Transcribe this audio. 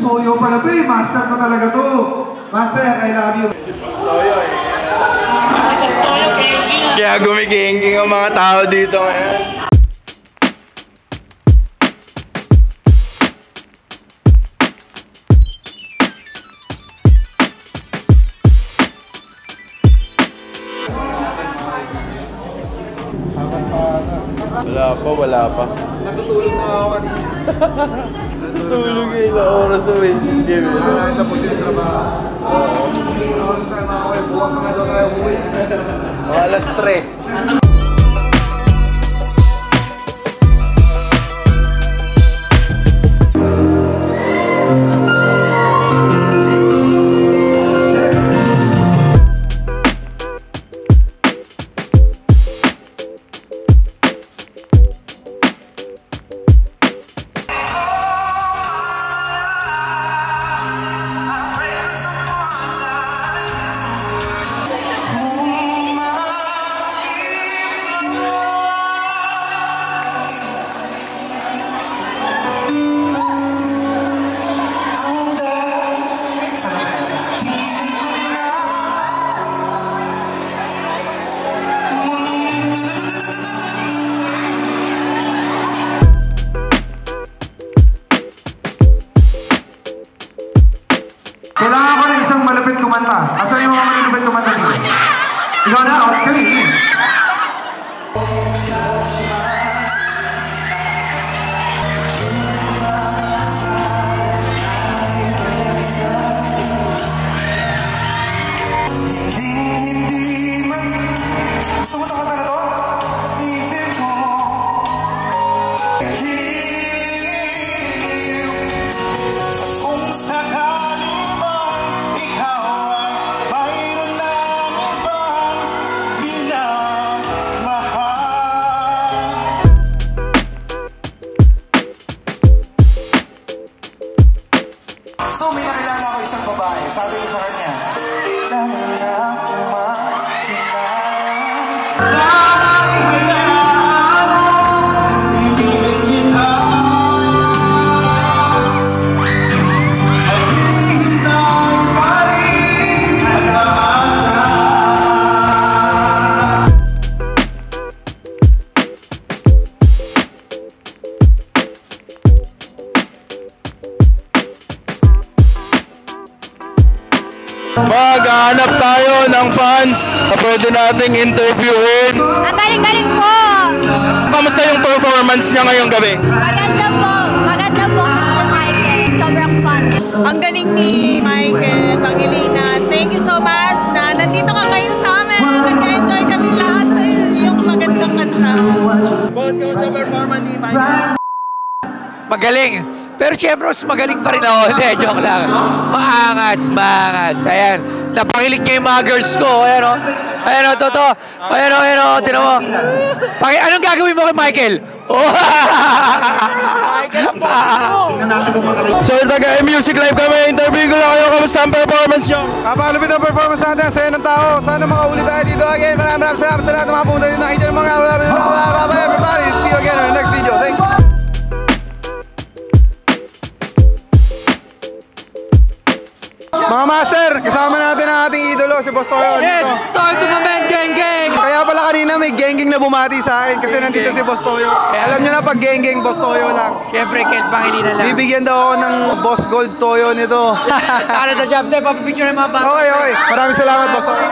Toyo pala to eh. Master ko talaga to. Master, I love you. Si Boss Toyo eh. Kaya gumigenging ang mga tao dito ngayon. Wala pa. Natutulog na ako kanina. Natutulog eh, ilang oras na Wednesday, Jim. Nakakain na po siya yung trabaho. Oras tayo mga kayo, bukas nga daw tayo buhay. Alas 3. Kailangan ko ng isang malapit kumanta. Asan yung mga malapit kumanta dito? Ikaw na, okay kami. Gusto mo takata na to? Isip ko. Kung sakali man ikaw ay mayroon lang ibang minamahal. So may nakilala ko isang babae. Sabi ko sa kanya, sana lang Maghanap tayo ng fans na pwede nating interviewin. Ang galing-galing po! Kamusta yung performance niya ngayong gabi? Maganda po! Maganda po, Mr. Michael. Sobrang fun. Ang galing ni Michael, Pangilina. Thank you so much na nandito ka ngayon sa amin. Nag-enjoy kami lahat sa iyong magandang kanta. Boss, kamusta performance ni Michael? Magaling. Pero syempre, mas magaling pa rin ako. Hindi, joke lang. Maangas. Ayan. Napakilig niya yung mga girls ko. Ayan o. Ayan o, totoo. Ayan o. Tinan mo. Anong gagawin mo kay Michael? Oh! So, taga-music live kami. Interview ko lang kayo. Kamusta ang performance nyo? Kapakalupit ang performance natin. Saya ng tao. Sana makaulit tayo dito again. Maraming salamat sa lahat ng mga pumunta dito. Nakita ng mga everybody. See you again in the next video. Thank you. Mga master, kasama natin ang ating idolo, si Boss Toyo. Yes! Toyo to moment, gang! Kaya pala kanina may geng-geng na bumati sa akin kasi nandito si Boss Toyo. Alam nyo na pag geng-geng, Boss Toyo lang. Siyempre, Kelt Pangilina lang. Bibigyan daw ako ng Boss Gold Toyo nito. Tara sa job tayo, papapicture ng mga bata. Okay. Maraming salamat, Boss Toyo.